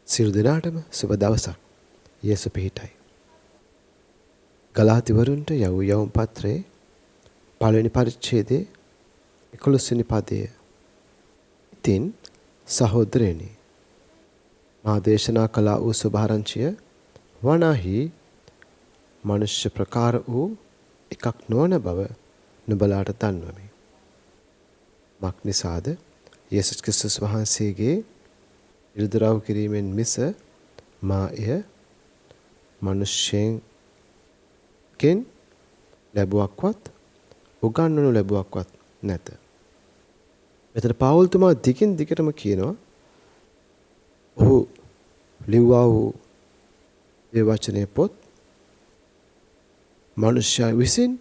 සියලු දෙනාටම සුබ දවසක්. යේසු පිහිටයි. ගලාතිවරුන්ට යවුම් පත්‍රයේ පළවෙනි පරිච්ඡේදයේ 11 වෙනි පදය. ඉතින් සහෝදරයනි, මා දේශනා කළ වූ සුභාරංචිය වනාහි මනුෂ්‍ය ප්‍රකාර වූ එකක් නොවන බව නුඹලාට දන්වමි. මක් නිසාද යේසුස් ක්‍රිස්තුස් වහන්සේගේ ඉරිදරව් කිරීමෙන් මිස මා එය මනුෂ්‍යයෙන් ලැබුවක්වත් උගන්වනු ලැබුවක්වත් නැත. මෙතන පාවුල්තුමා දිගින් දිගටම කියනවා ඔහු ලිව්වා වූ ඒ වචනේ පොත් මනුෂ්‍යය විසින්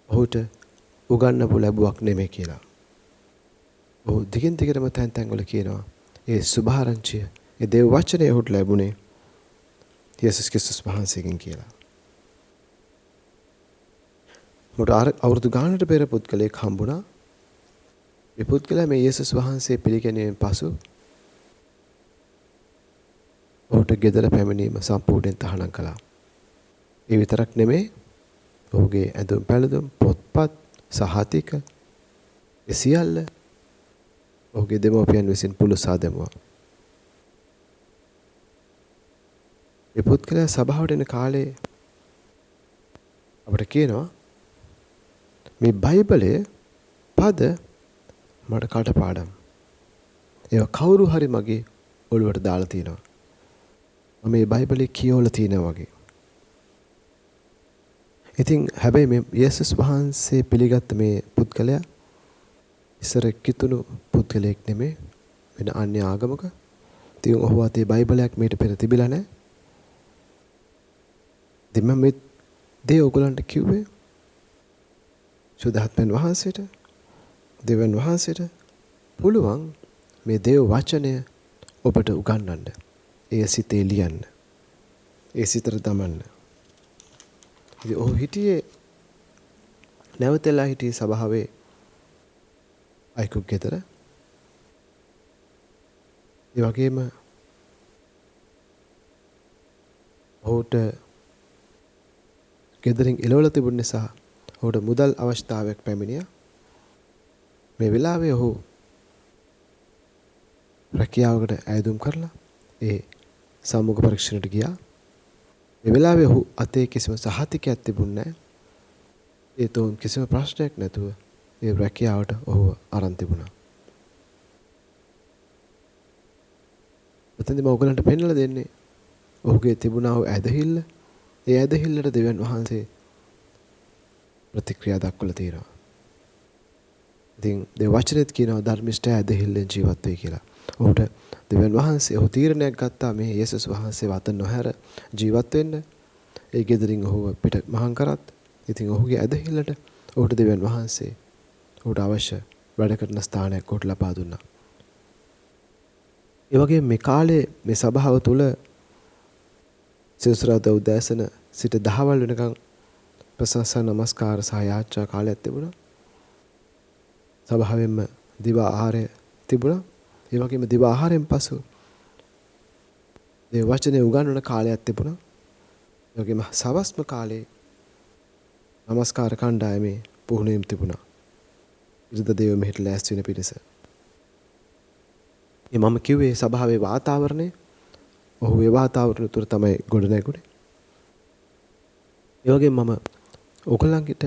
ඔහුට උගන්වපු ලැබුවක් නෙමෙයි කියලා. ඔහු දිගින් දිගටම තැන් වල කියනවා ඒ සුභාරංචිය, ඒ දේව වචනේ ඔහුට ලැබුණේ යේසුස් ක්‍රිස්තුස් වහන්සේගෙන් කියලා. මොකද අවුරුදු ගානකට පෙර පුද්ගලයෙක් හම්බුණා. මේ පුද්ගලයා මේ යේසුස් වහන්සේ පිළිගැනීමෙන් පසු ඔහුට ගෙදර පැමිණීම සම්පූර්ණයෙන් තහනම් කළා. ඒ විතරක් නෙමෙයි, ඔහුගේ ඇඳුම් පැළඳුම්, පොත්පත්, සහතික ඒ සියල්ල ඔහුගේ දෙමව්පියන් විසින් පුළුසා දැමුවා. ඒ පුද්ගලයා සභාවට එන කාලේ අපිට කියනවා මේ බයිබලයේ පද මට කටපාඩම්. ඒවා කවුරු හරි මගේ ඔළුවට දාලා තිනවා. මම මේ බයිබලේ කියවලා තිනවා වගේ. ඉතින් හැබැයි මේ යේසුස් වහන්සේ පිළිගත්ත මේ පුද්ගලයා ඉස්සර කිතුණු පුද්ගලයෙක් නෙමෙයි, වෙන අන්‍ය ආගමක. ඉතින් ඔහු අතේ බයිබලයක් මීට පෙර තිබිලා නැහැ. ඉතින් මම මේ දේ ඔයගලන්ට කිව්වේ සුදාත්මන් වහන්සේට, දෙවන් වහන්සේට පුළුවන් මේ දේව වචනය ඔබට උගන්වන්න. ඒ සිතේ ලියන්න. ඒ සිතට දමන්න. ඉතින් ඔහු හිටියේ නැවතලා හිටියේ සභාවේ අයිකුක් ගෙදර. ඒ වගේම ඔහුට ගෙදරින් එළවලා තිබුණ නිසා ඔහුට මුදල් අවශ්‍යතාවයක් පැමිණියා. මේ වෙලාවේ ඔහු රැකියාවකට ඇයදුම් කරලා ඒ සම්මුඛ පරීක්ෂණයට ගියා. මේ වෙලාවේ ඔහු අතේ කිසිම සහතිකයක් තිබුණේ නැහැ. ඒ තෝන් කිසිම ප්‍රශ්නයක් නැතුව ඒ රැකියාවට ඔහුව අරන් තිබුණා. මෙතනදී මම ඔයගලන්ට පෙන්වලා දෙන්නේ ඔහුගේ තිබුණා වූ ඇදහිල්ල. ඒ ඇදහිල්ලට දෙවියන් වහන්සේ ප්‍රතික්‍රියා දක්වලා තියෙනවා. ඉතින් දෙව වචනේත් කියනවා ධර්මිෂ්ඨ ඇදහිල්ලෙන් ජීවත් වෙයි කියලා. ඔහුට දෙවියන් වහන්සේ ඔහු තීරණයක් ගත්තා මේ යේසුස් වහන්සේ වත නොහැර ජීවත් වෙන්න. ඒ ගෙදරින් ඔහුව පිට මහාන් කරත්. ඉතින් ඔහුගේ ඇදහිල්ලට ඔහුට දෙවියන් වහන්සේ ඔහුට අවශ්‍ය වැඩ කරන ස්ථානයක් ඔහුට ලබා දුන්නා. ඒ වගේම මේ කාලේ මේ සභාව තුල සිසුරාදා උදෑසන සිට දහවල් වෙනකන් ප්‍රශංසා නමස්කාර සහ යාච්ඡා කාලයක් තිබුණා. සභාවෙන්ම දිවා ආහාරය තිබුණා. ඒ වගේම දිවා ආහාරයෙන් පසු මේ වචනේ උගන්වන කාලයක් තිබුණා. ඒ වගේම සවස්ම කාලේ නමස්කාර කණ්ඩායමේ පුහුණුවීම් තිබුණා. ඉරිද දේව මෙහෙට ලෑස්ති වෙන පිරිස. මම කිව්වේ සභාවේ වාතාවරණය. ඔහු ඒ වාතාවරණය තුර තමයි ගොඩ නැගුණේ. ඒ වගේම මම ඔයගලන්ට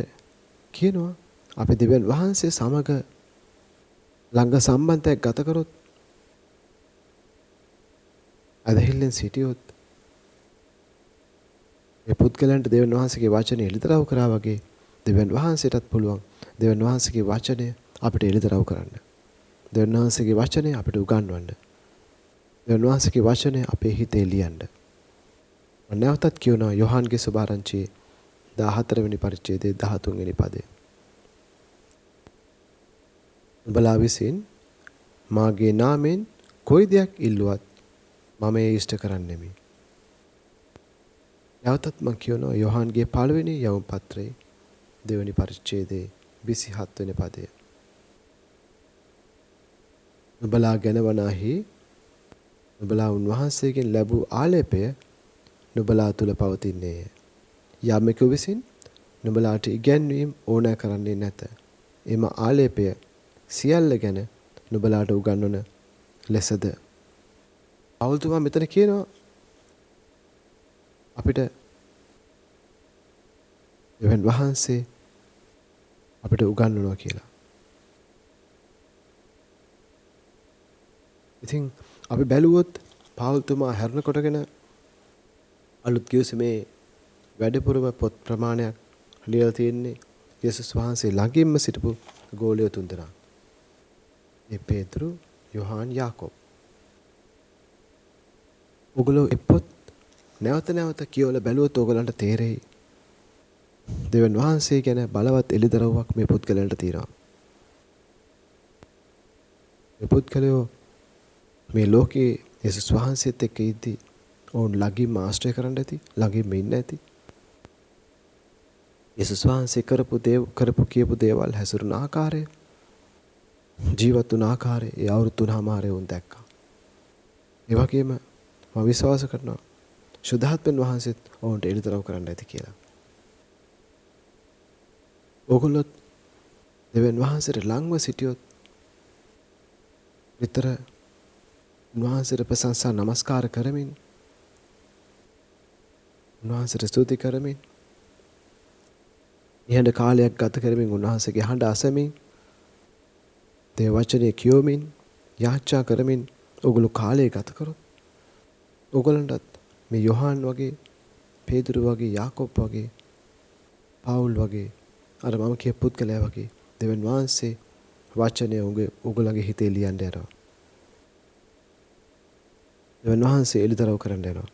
කියනවා අපි දෙවියන් වහන්සේ සමග ළඟ සම්බන්ධයක් ගත කරොත්, අදහිල්ලෙන් සිටියොත්, මේ පුද්ගලයන්ට දෙවියන් වහන්සේගේ වචනේ එළිදරව් කරා වගේ දෙවියන් වහන්සේටත් පුළුවන් දෙවියන් වහන්සේගේ වචනය අපිට එළිදරව් කරන්න. දෙවියන් වහන්සේගේ වචනය අපිට උගන්වන්න. දෙවියන් වහන්සේගේ වචනය අපේ හිතේ ලියන්න. මම නැවතත් කියනවා යෝහන්ගේ සුභාරංචියේ 14 වෙනි පරිච්ඡේදයේ 13 වෙනි පදය. උඹලා විසින් මාගේ නාමයෙන් කොයි දෙයක් ඉල්ලුවත් මම ඒ ඉෂ්ට කරන්නෙමි. නැවතත් මම කියනවා යෝහන්ගේ 1 වෙනි යවුම් පත්‍රයේ 2 වෙනි පරිච්ඡේදයේ 27 වෙනි පදය. නුඹලා ගැන වනාහි නුඹලා උන්වහන්සේගෙන් ලැබූ ආලේපය නුඹලා තුල පවතින්නේය. යමෙකු විසින් නුඹලාට ඉගැන්වීම ඕනෑ කරන්නේ නැත. එම ආලේපය සියල්ල ගැන නුඹලාට උගන්වන ලෙසද. පවුල්තුමා මෙතන කියනවා අපිට දෙවියන් වහන්සේ අපිට උගන්වනවා කියලා. ඉතින් අපි බැලුවොත් පවුල්තුමා හැරණ කොටගෙන අලුත් කිව්සමේ වැඩිපුරම පොත් ප්‍රමාණයක් ලියලා තියෙන්නේ යේසුස් වහන්සේ ළඟින්ම සිටපු ගෝලියෝ තුන්දෙනා. මේ පේතුරු, යොහාන්, යාකෝබ්. ඔගොල්ලෝ එපොත් නැවත නැවත කියවලා බැලුවොත් ඔයගලන්ට තේරෙයි දෙවියන් වහන්සේ ගැන බලවත් එළිදරව්වක් මේ පුද්ගලයන්ට තියෙනවා. මේ පුද්ගලයෝ මේ ලෝකේ යේසුස් වහන්සේත් එක්ක ඉද්දී ඔවුන් ළඟින්ම ආශ්‍රය කරන්න ඇති, ළඟින්ම ඉන්න ඇති. යේසුස් වහන්සේ කරපු කියපු දේවල් හැසිරුණ ආකාරය, ජීවත් වුණ ආකාරය, ඒ අවුරුදු 3මාරේ උන් දැක්කා. ඒ වගේම මම විශ්වාස කරනවා සුද්ධාත්මන් වහන්සේත් ඔවුන්ට එළිදරව් කරන්න ඇති කියලා. ඕගොල්ලෝ දෙවියන් වහන්සේට ළඟව සිටියොත් විතර උන්වහන්සේට ප්‍රශංසා නමස්කාර කරමින්, උන්වහන්සේට ස්තුති කරමින්, නිහඬ කාලයක් ගත කරමින්, උන්වහන්සේගේ හඬ අසමින්, දේව වචනේ කියවමින්, යාච්ඡා කරමින් ඔගොල්ලෝ කාලය ගත කරොත් ඔගොල්ලන්ටත් මේ යොහාන් වගේ, පේතුරු වගේ, යාකෝබ් වගේ, පවුල් වගේ, අර මම කියපු පුද්ගලයා වගේ දෙවියන් වහන්සේ වචනය ඔගොල්ලන්ගේ හිතේ ලියන්න යනවා. දෙවියන් වහන්සේ එළිදරව් කරන්න යනවා.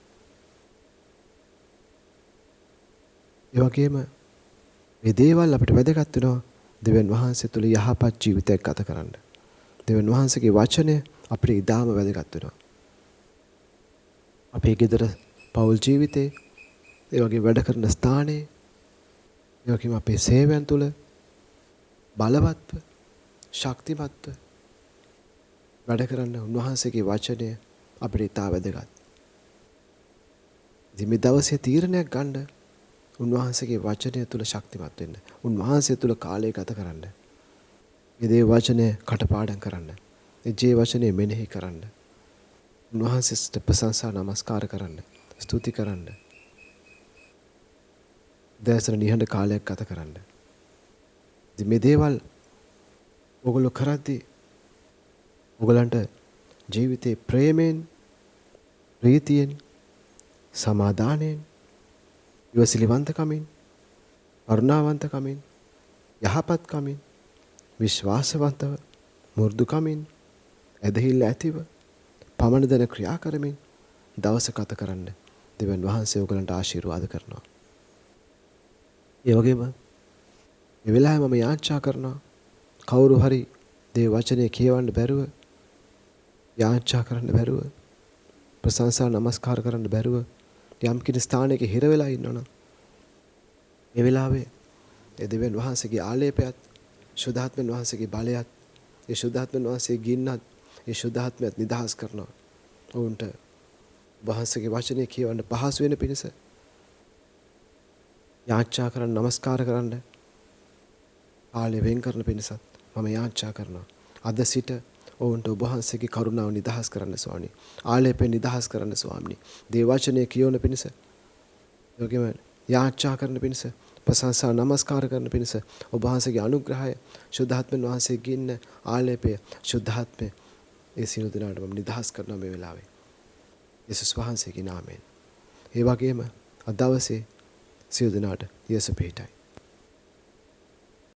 ඒ වගේම මේ දේවල් අපිට වැදගත් වෙනවා දෙවියන් වහන්සේ තුල යහපත් ජීවිතයක් ගත කරන්න. දෙවියන් වහන්සේගේ වචනය අපිට ඉතාම වැදගත් වෙනවා. අපේ ගෙදර පෞල් ජීවිතේ, ඒ වගේ වැඩ කරන ස්ථානයේ, ඒ වගේම අපේ සේවයන් තුල බලවත්ව, ශක්තිමත්ව වැඩ කරන්න උන්වහන්සේගේ වචනය අපිට ඉතා වැදගත්. ඉතින් මේ දවසේ තීරණයක් ගන්න උන්වහන්සේගේ වචනය තුල ශක්තිමත් වෙන්න. උන්වහන්සේ තුල කාලය ගත කරන්න. මේ දේ වචනය කටපාඩම් කරන්න. මේ ජී වචනේ මෙනෙහි කරන්න. උන්වහන්සේට ප්‍රශංසා නමස්කාර කරන්න. ස්තුති කරන්න. දැසන නිහඬ කාලයක් ගත කරන්න. ඉතින් මේ දේවල් ඔගොල්ලෝ කරද්දී ඔයගලන්ට ජීවිතේ ප්‍රේමයෙන්, ප්‍රීතියෙන්, සමාදානයෙන්, ඉවසිලිවන්තකමින්, කරුණාවන්තකමින්, යහපත්කමින්, විශ්වාසවන්තව, මෘදුකමින්, ඇදහිල්ල ඇතිව, පමණ දන ක්‍රියා කරමින් දවස ගත කරන්න දෙවියන් වහන්සේ ඔයගලන්ට ආශිර්වාද කරනවා. ඒ වගේම මේ වෙලාවේ මම යාච්ඡා කරනවා කවුරු හරි දේ වචනේ කියවන්න බැරුව, යාච්ඡා කරන්න බැරුව, ප්‍රශංසා නමස්කාර කරන්න බැරුව යම් කිසි ස්ථානයක හිර වෙලා ඉන්නවනම් මේ වෙලාවේ ඒ දෙවියන් වහන්සේගේ ආලේපයත්, සුද්ධාත්මන් වහන්සේගේ බලයත්, ඒ සුද්ධාත්මන් වහන්සේ ගින්නත්, ඒ සුද්ධාත්මයත් නිදහස් කරනවා. ඔවුන්ට වහන්සේගේ වචනේ කියවන්න පහසු වෙන පිණිස යාච්ඡා කරන්න, නමස්කාර කරන්න ආලේ වෙන් කරන පිණිසත් මම යාච්ඡා කරනවා. අද සිට ඔවුන්ට ඔබ වහන්සේගේ කරුණාව නිදහස් කරන්න ස්වාමී. ආලේපෙන් නිදහස් කරන්න ස්වාමී. දේ වචනේ කියවන පිණිස, යෝග්‍යම යාච්ඡා කරන පිණිස, ප්‍රශංසා නමස්කාර කරන පිණිස ඔබ වහන්සේගේ අනුග්‍රහය, සුද්ධාත්මන් වහන්සේගේ ඉන්න ආලේපය, සුද්ධාත්මය ඒ සියලු දෙනාට මම නිදහස් කරනවා මේ වෙලාවේ. යේසුස් වහන්සේගේ නාමයෙන්. ඒ වගේම අද දවසේ සියලු දෙනාට යේසු පිහිටයි.